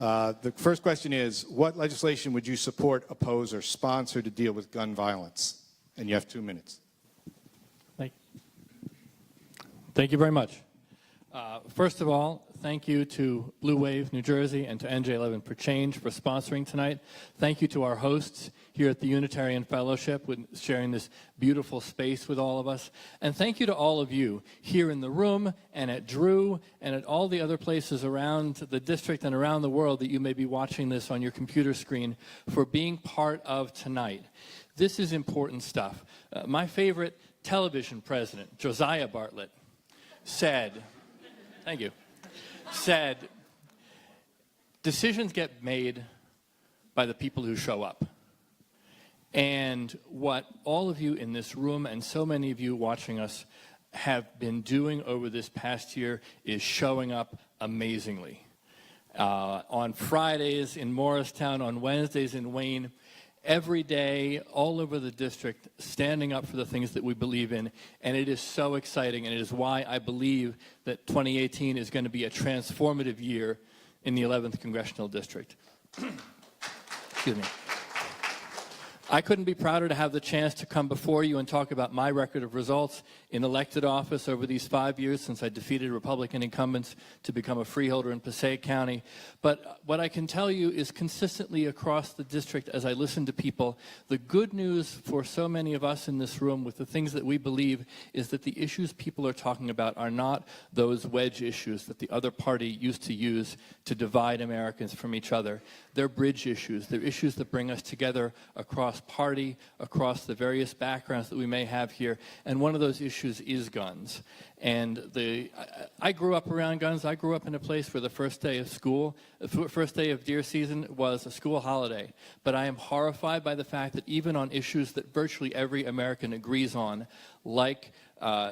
The first question is, what legislation would you support, oppose, or sponsor to deal with gun violence? And you have 2 minutes. Thank you very much. First of all, thank you to Blue Wave New Jersey and to NJ11 for Change for sponsoring tonight. Thank you to our hosts here at the Unitarian Fellowship with sharing this beautiful space with all of us. And thank you to all of you here in the room and at Drew and at all the other places around the district and around the world that you may be watching this on your computer screen for being part of tonight. This is important stuff. My favorite television president, Josiah Bartlett, said, thank you, said, decisions get made by the people who show up. And what all of you in this room and so many of you watching us have been doing over this past year is showing up amazingly. On Fridays in Morristown, on Wednesdays in Wayne, every day, all over the district, standing up for the things that we believe in. And it is so exciting, and it is why I believe that 2018 is going to be a transformative year in the 11th Congressional District. Excuse me. I couldn't be prouder to have the chance to come before you and talk about my record of results in elected office over these 5 years since I defeated Republican incumbents to become a freeholder in Passaic County. But what I can tell you is consistently across the district as I listen to people, the good news for so many of us in this room with the things that we believe is that the issues people are talking about are not those wedge issues that the other party used to use to divide Americans from each other. They're bridge issues. They're issues that bring us together across party, across the various backgrounds that we may have here. And one of those issues is guns. And I grew up around guns. I grew up in a place where the first day of school, the first day of deer season was a school holiday. But I am horrified by the fact that even on issues that virtually every American agrees on, like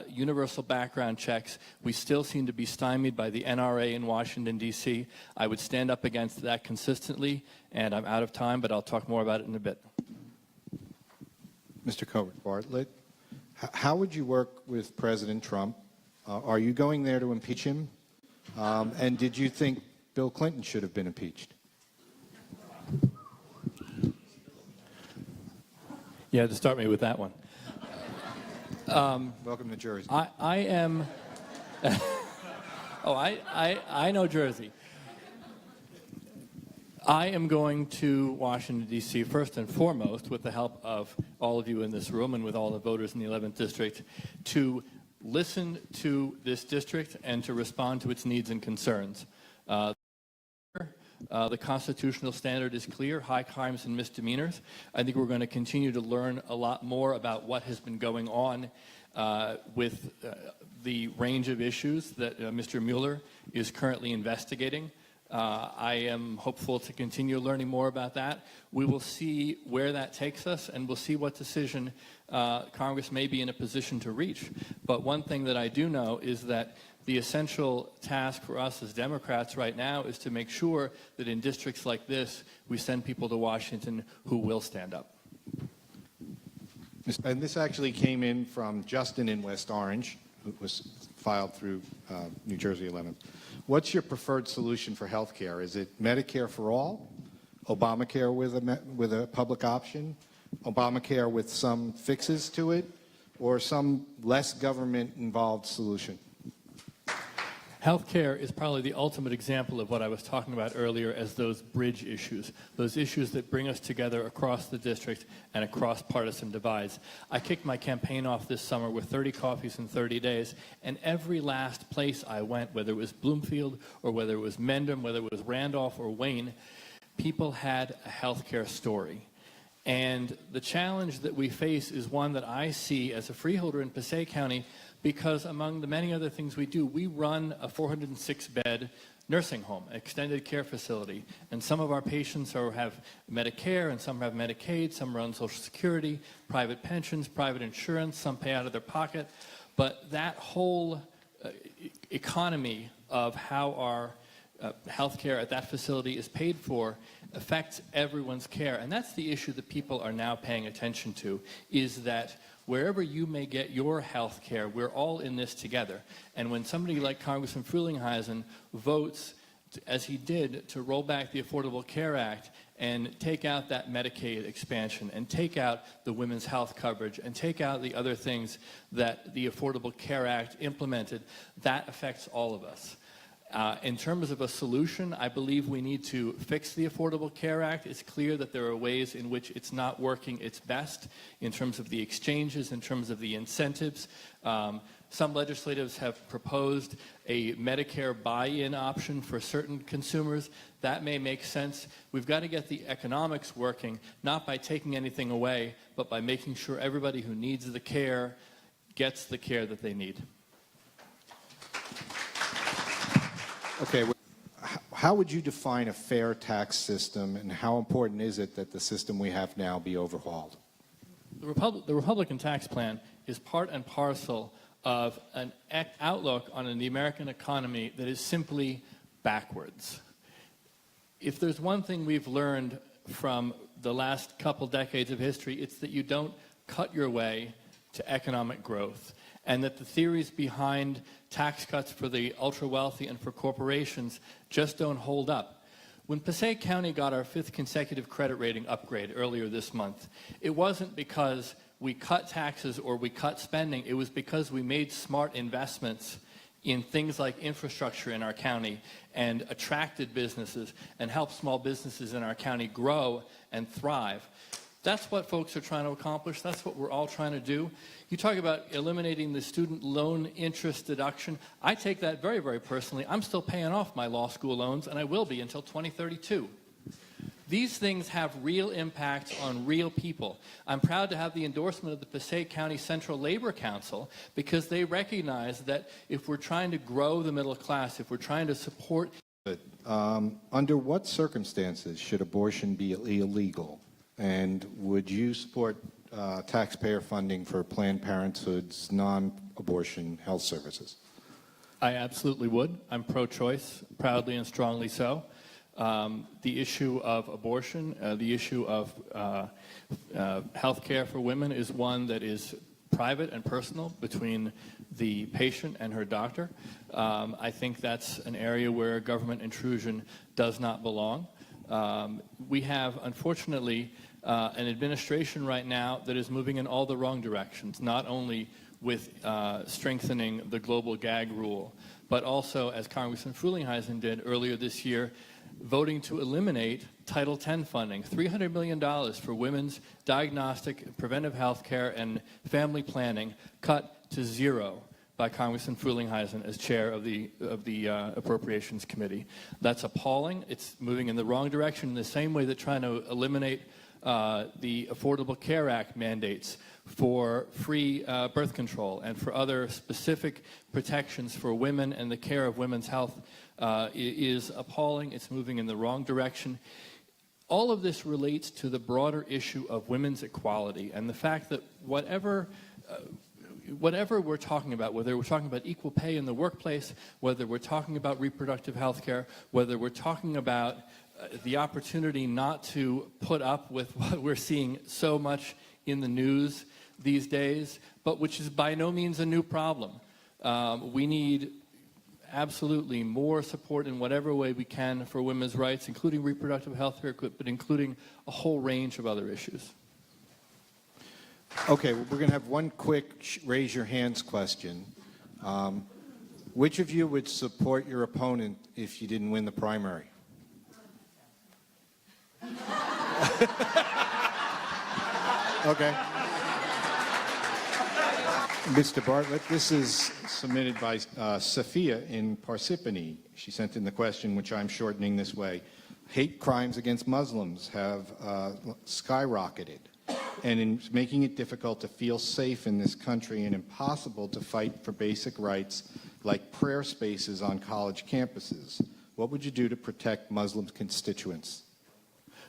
universal background checks, we still seem to be stymied by the NRA in Washington, D.C. I would stand up against that consistently, and I'm out of time, but I'll talk more about it in a bit. Mr. Coburn Bartlett, how would you work with President Trump? Are you going there to impeach him? And did you think Bill Clinton should have been impeached? Yeah, to start me with that one. Welcome to Jersey. I am... oh, I know Jersey. I am going to Washington, D.C. first and foremost with the help of all of you in this room and with all the voters in the 11th District to listen to this district and to respond to its needs and concerns. The constitutional standard is clear, high crimes and misdemeanors. I think we're going to continue to learn a lot more about what has been going on with the range of issues that Mr. Mueller is currently investigating. I am hopeful to continue learning more about that. We will see where that takes us, and we'll see what decision Congress may be in a position to reach. But one thing that I do know is that the essential task for us as Democrats right now is to make sure that in districts like this, we send people to Washington who will stand up. And this actually came in from Justin in West Orange, who was filed through New Jersey 11th. What's your preferred solution for health care? Is it Medicare for all, Obamacare with a public option, Obamacare with some fixes to it, or some less government-involved solution? Healthcare is probably the ultimate example of what I was talking about earlier as those bridge issues, those issues that bring us together across the district and across partisan divides. I kicked my campaign off this summer with 30 coffees in 30 days, and every last place I went, whether it was Bloomfield or whether it was Mendham, whether it was Randolph or Wayne, people had a healthcare story. And the challenge that we face is one that I see as a freeholder in Passaic County, because among the many other things we do, we run a 406-bed nursing home, extended care facility. And some of our patients have Medicare, and some have Medicaid, some are on Social Security, private pensions, private insurance, some pay out of their pocket. But that whole economy of how our health care at that facility is paid for affects everyone's care. And that's the issue that people are now paying attention to, is that wherever you may get your health care, we're all in this together. And when somebody like Congressman Frelinghuysen votes as he did, to roll back the Affordable Care Act and take out that Medicaid expansion and take out the women's health coverage and take out the other things that the Affordable Care Act implemented, that affects all of us. In terms of a solution, I believe we need to fix the Affordable Care Act. It's clear that there are ways in which it's not working its best in terms of the exchanges, in terms of the incentives. Some legislators have proposed a Medicare buy-in option for certain consumers. That may make sense. We've got to get the economics working, not by taking anything away, but by making sure everybody who needs the care gets the care that they need. Okay, how would you define a fair tax system, and how important is it that the system we have now be overhauled? The Republican tax plan is part and parcel of an outlook on the American economy that is simply backwards. If there's one thing we've learned from the last couple decades of history, it's that you don't cut your way to economic growth, and that the theories behind tax cuts for the ultra-wealthy and for corporations just don't hold up. When Passaic County got our 5th consecutive credit rating upgrade earlier this month, it wasn't because we cut taxes or we cut spending. It was because we made smart investments in things like infrastructure in our county and attracted businesses and helped small businesses in our county grow and thrive. That's what folks are trying to accomplish. That's what we're all trying to do. You talk about eliminating the student loan interest deduction. I take that very, very personally. I'm still paying off my law school loans, and I will be until 2032. These things have real impacts on real people. I'm proud to have the endorsement of the Passaic County Central Labor Council because they recognize that if we're trying to grow the middle class, if we're trying to support... Under what circumstances should abortion be illegal? And would you support taxpayer funding for Planned Parenthood's non-abortion health services? I absolutely would. I'm pro-choice, proudly and strongly so. The issue of abortion, the issue of health care for women is one that is private and personal between the patient and her doctor. I think that's an area where government intrusion does not belong. We have, unfortunately, an administration right now that is moving in all the wrong directions, not only with strengthening the global gag rule, but also, as Congressman Frulinghuysen did earlier this year, voting to eliminate Title X funding, $300 million for women's diagnostic, preventive health care, and family planning, cut to zero by Congressman Frulinghuysen as chair of the Appropriations Committee. That's appalling. It's moving in the wrong direction in the same way that trying to eliminate the Affordable Care Act mandates for free birth control and for other specific protections for women and the care of women's health is appalling. It's moving in the wrong direction. All of this relates to the broader issue of women's equality and the fact that whatever we're talking about, whether we're talking about equal pay in the workplace, whether we're talking about reproductive health care, whether we're talking about the opportunity not to put up with what we're seeing so much in the news these days, but which is by no means a new problem. We need absolutely more support in whatever way we can for women's rights, including reproductive health care, but including a whole range of other issues. Okay, well, we're going to have one quick raise your hands question. Which of you would support your opponent if you didn't win the primary? Okay. Mr. Bartlett, this is submitted by Sophia in Parsippany. She sent in the question, which I'm shortening this way. Hate crimes against Muslims have skyrocketed, and in making it difficult to feel safe in this country and impossible to fight for basic rights like prayer spaces on college campuses. What would you do to protect Muslim constituents?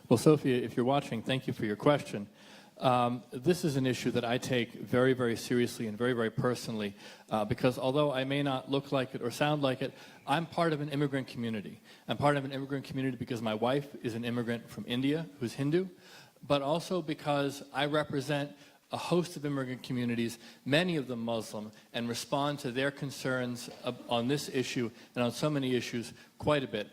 Well, Sophia, if you're watching, thank you for your question. This is an issue that I take very, very seriously and very, very personally because although I may not look like it or sound like it, I'm part of an immigrant community. I'm part of an immigrant community because my wife is an immigrant from India who's Hindu, but also because I represent a host of immigrant communities, many of them Muslim, and respond to their concerns on this issue and on so many issues quite a bit.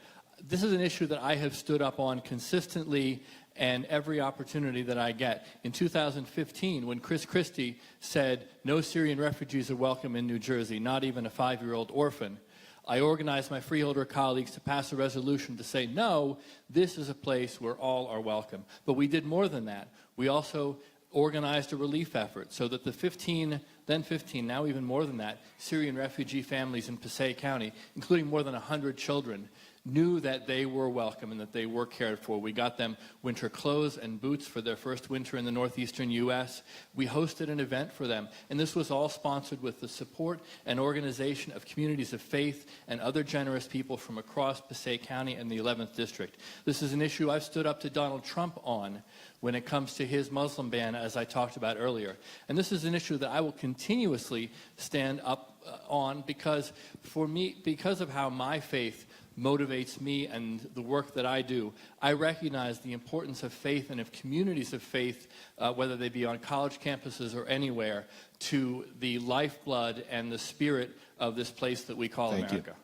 this is an issue that I have stood up on consistently and every opportunity that I get. In 2015, when Chris Christie said, no Syrian refugees are welcome in New Jersey, not even a 5-year-old orphan, I organized my freeholder colleagues to pass a resolution to say, no, this is a place where all are welcome. But we did more than that. We also organized a relief effort so that the then 15, now even more than that, Syrian refugee families in Passaic County, including more than 100 children, knew that they were welcome and that they were cared for. We got them winter clothes and boots for their first winter in the northeastern U.S. We hosted an event for them, and this was all sponsored with the support and organization of communities of faith and other generous people from across Passaic County and the 11th District. This is an issue I've stood up to Donald Trump on when it comes to his Muslim ban, as I talked about earlier. And this is an issue that I will continuously stand up on because, for me, because of how my faith motivates me and the work that I do, I recognize the importance of faith and of communities of faith, whether they be on college campuses or anywhere, to the lifeblood and the spirit of this place that we call America.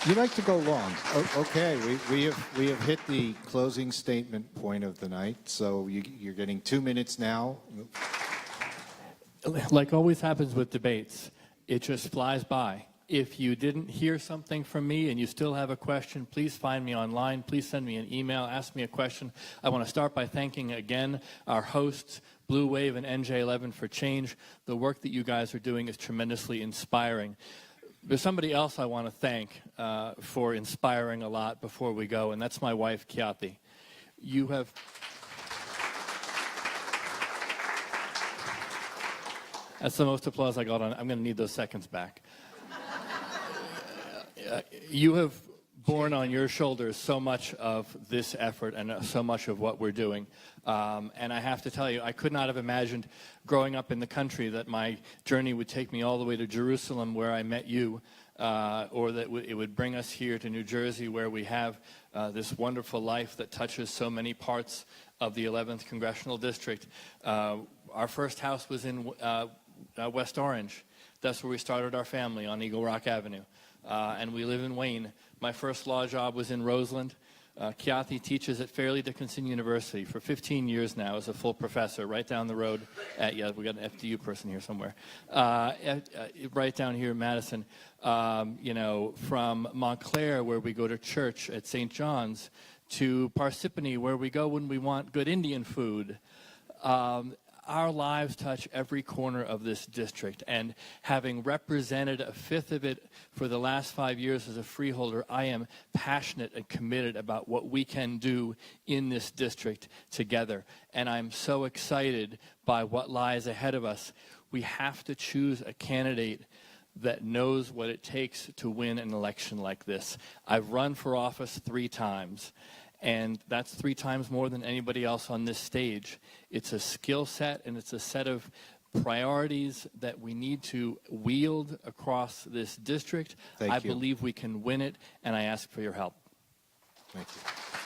You like to go long. Okay, we have hit the closing statement point of the night, so you're getting 2 minutes now. Like always happens with debates, it just flies by. If you didn't hear something from me and you still have a question, please find me online. Please send me an email. Ask me a question. I want to start by thanking again our hosts, Blue Wave and NJ11 for Change. The work that you guys are doing is tremendously inspiring. There's somebody else I want to thank for inspiring a lot before we go, and that's my wife, Kiati. You have... That's the most applause I got on. I'm going to need those seconds back. You have borne on your shoulders so much of this effort and so much of what we're doing. And I have to tell you, I could not have imagined growing up in the country that my journey would take me all the way to Jerusalem where I met you, or that it would bring us here to New Jersey where we have this wonderful life that touches so many parts of the 11th Congressional District. Our first house was in West Orange. That's where we started our family, on Eagle Rock Avenue. And we live in Wayne. My first law job was in Roseland. Kiati teaches at Fairleigh Dickinson University for 15 years now as a full professor, right down the road at, yeah, we got an FDU person here somewhere, right down here in Madison. You know, from Montclair, where we go to church at St. John's, to Parsippany, where we go when we want good Indian food. Our lives touch every corner of this district, and having represented a fifth of it for the last 5 years as a freeholder, I am passionate and committed about what we can do in this district together. And I'm so excited by what lies ahead of us. We have to choose a candidate that knows what it takes to win an election like this. I've run for office 3 times. And that's 3 times more than anybody else on this stage. It's a skill set and it's a set of priorities that we need to wield across this district. I believe we can win it, and I ask for your help. Thank you.